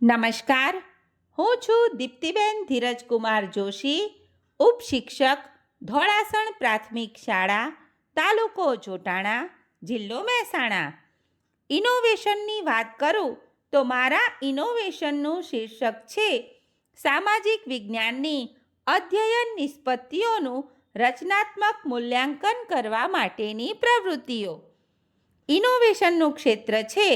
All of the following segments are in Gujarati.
નમસ્કાર, હું છું દીપ્તિબેન ધીરજકુમાર જોશી, ઉપશિક્ષક, ધોળાસણ પ્રાથમિક શાળા, તાલુકો જોટાણા, જિલ્લો મહેસાણા. ઇનોવેશનની વાત કરું તો મારા ઇનોવેશનનું શીર્ષક છે સામાજિક વિજ્ઞાનની અધ્યયન નિષ્પત્તિઓનું રચનાત્મક મૂલ્યાંકન કરવા માટેની પ્રવૃત્તિઓ. ઇનોવેશનનું ક્ષેત્ર છે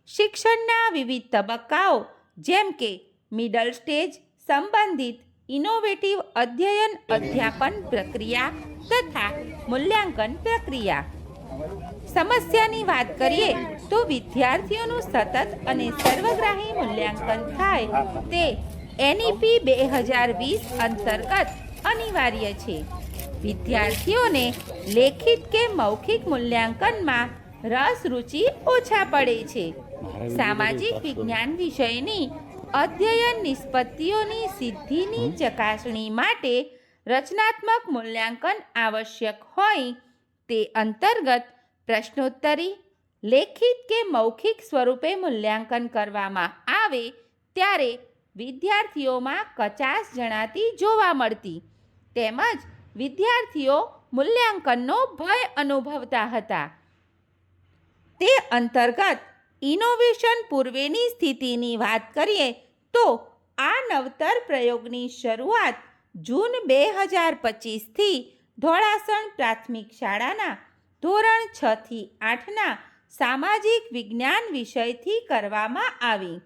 શિક્ષણના વિવિધ તબક્કાઓ જેમ કે મિડલ સ્ટેજ સંબંધિત ઇનોવેટિવ અધ્યયન અધ્યાપન પ્રક્રિયા તથા મૂલ્યાંકન પ્રક્રિયા. સમસ્યાની વાત કરીએ તો વિદ્યાર્થીઓનું સતત અને સર્વગ્રાહી મૂલ્યાંકન થાય તે NEP 2020 અંતર્ગત અનિવાર્ય છે. વિદ્યાર્થીઓને લેખિત કે મૌખિક મૂલ્યાંકનમાં રસ રુચિ ઓછા પડે છે. સામાજિક વિજ્ઞાન વિષયની અધ્યયન નિષ્પત્તિઓની સિદ્ધિની ચકાસણી માટે રચનાત્મક મૂલ્યાંકન આવશ્યક હોય તે અંતર્ગત પ્રશ્નોત્તરી લેખિત કે મૌખિક સ્વરૂપે મૂલ્યાંકન કરવામાં આવે ત્યારે વિદ્યાર્થીઓમાં કચાશ જણાતી જોવા મળતી તેમજ વિદ્યાર્થીઓ મૂલ્યાંકનનો ભય અનુભવતા હતા. તે અંતર્ગત ઇનોવેશન પૂર્વેની સ્થિતિની વાત કરીએ તો આ નવતર પ્રયોગની શરૂઆત જૂન 2025થી ધોળાસણ પ્રાથમિક શાળાના ધોરણ 6 થી 8ના સામાજિક વિજ્ઞાન વિષયથી કરવામાં આવી.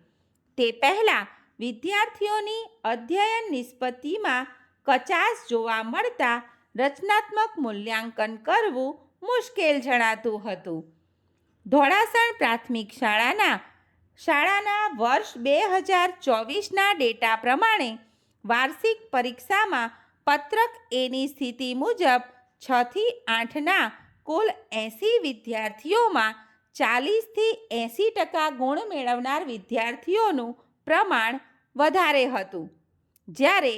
તે પહેલાં વિદ્યાર્થીઓની અધ્યયન નિષ્પત્તિમાં કચાશ જોવા મળતા રચનાત્મક મૂલ્યાંકન કરવું મુશ્કેલ જણાતું હતું. ધોળાસણ પ્રાથમિક શાળાના વર્ષ 2024ના ડેટા પ્રમાણે વાર્ષિક પરીક્ષામાં પત્રક એની સ્થિતિ મુજબ 6 થી 8ના કુલ 80 વિદ્યાર્થીઓમાં 40થી 80% ગુણ મેળવનાર વિદ્યાર્થીઓનું પ્રમાણ વધારે હતું, જ્યારે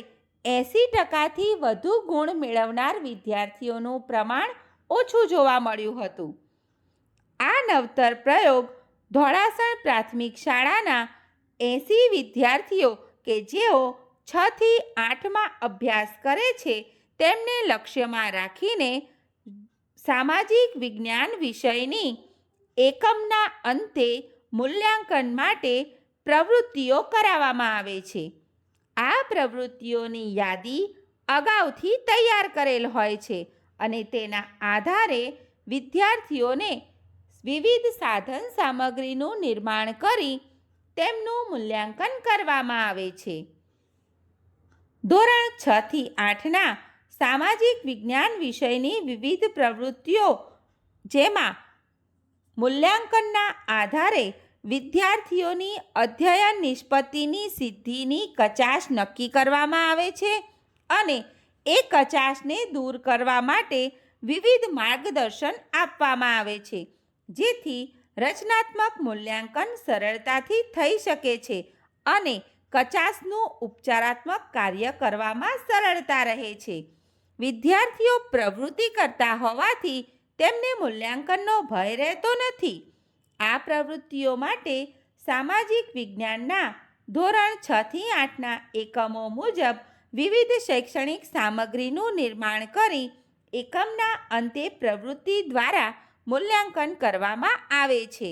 80%થી વધુ ગુણ મેળવનાર વિદ્યાર્થીઓનું પ્રમાણ ઓછું જોવા મળ્યું હતું. આ નવતર પ્રયોગ ધોળાસણ પ્રાથમિક શાળાના 80 વિદ્યાર્થીઓ કે જેઓ 6 થી 8માં અભ્યાસ કરે છે તેમને લક્ષ્યમાં રાખીને સામાજિક વિજ્ઞાન વિષયની એકમના અંતે મૂલ્યાંકન માટે પ્રવૃત્તિઓ કરાવવામાં આવે છે. આ પ્રવૃત્તિઓની યાદી અગાઉથી તૈયાર કરેલ હોય છે અને તેના આધારે વિદ્યાર્થીઓને વિવિધ સાધન સામગ્રીનું નિર્માણ કરી તેમનું મૂલ્યાંકન કરવામાં આવે છે. ધોરણ 6 થી 8ના સામાજિક વિજ્ઞાન વિષયની વિવિધ પ્રવૃત્તિઓ જેમાં મૂલ્યાંકનના આધારે વિદ્યાર્થીઓની અધ્યયન નિષ્પત્તિની સિદ્ધિની કચાશ નક્કી કરવામાં આવે છે અને એ કચાશને દૂર કરવા માટે વિવિધ માર્ગદર્શન આપવામાં આવે છે, જેથી રચનાત્મક મૂલ્યાંકન સરળતાથી થઈ શકે છે અને કચાશનું ઉપચારાત્મક કાર્ય કરવામાં સરળતા રહે છે. વિદ્યાર્થીઓ પ્રવૃત્તિ કરતા હોવાથી તેમને મૂલ્યાંકનનો ભય રહેતો નથી. આ પ્રવૃત્તિઓ માટે સામાજિક વિજ્ઞાનના ધોરણ 6 થી 8ના એકમો મુજબ વિવિધ શૈક્ષણિક સામગ્રીનું નિર્માણ કરી એકમના અંતે પ્રવૃત્તિ દ્વારા મૂલ્યાંકન કરવામાં આવે છે.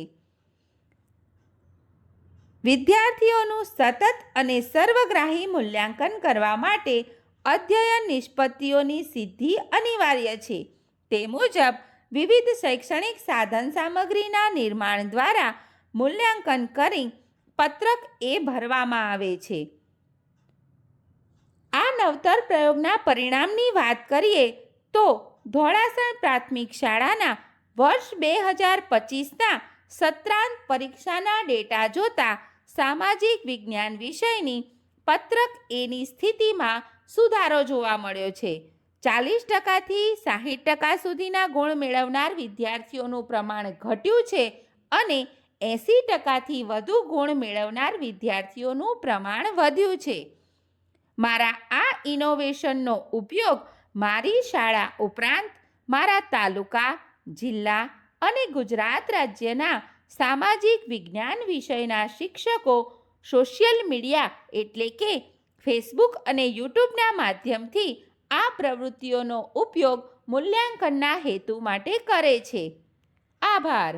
વિદ્યાર્થીઓનું સતત અને સર્વગ્રાહી મૂલ્યાંકન કરવા માટે અધ્યયન નિષ્પત્તિઓની સિદ્ધિ અનિવાર્ય છે. તે મુજબ વિવિધ શૈક્ષણિક સાધન સામગ્રીના નિર્માણ દ્વારા મૂલ્યાંકન કરી પત્રક એ ભરવામાં આવે છે. આ નવતર પ્રયોગના પરિણામની વાત કરીએ તો ધોળાસણ પ્રાથમિક શાળાના વર્ષ 2025ના સત્રાંત પરીક્ષાના ડેટા જોતા સામાજિક વિજ્ઞાન વિષયની પત્રક એની સ્થિતિમાં સુધારો જોવા મળ્યો છે. 40%થી 60% સુધીના ગુણ મેળવનાર વિદ્યાર્થીઓનું પ્રમાણ ઘટ્યું છે અને 80%થી વધુ ગુણ મેળવનાર વિદ્યાર્થીઓનું પ્રમાણ વધ્યું છે. મારા આ ઇનોવેશનનો ઉપયોગ મારી શાળા ઉપરાંત મારા તાલુકા, જિલ્લા અને ગુજરાત રાજ્યના સામાજિક વિજ્ઞાન વિષયના શિક્ષકો સોશિયલ મીડિયા એટલે કે ફેસબુક અને યુટ્યુબના માધ્યમથી આ પ્રવૃત્તિઓનો ઉપયોગ મૂલ્યાંકનના હેતુ માટે કરે છે. આભાર.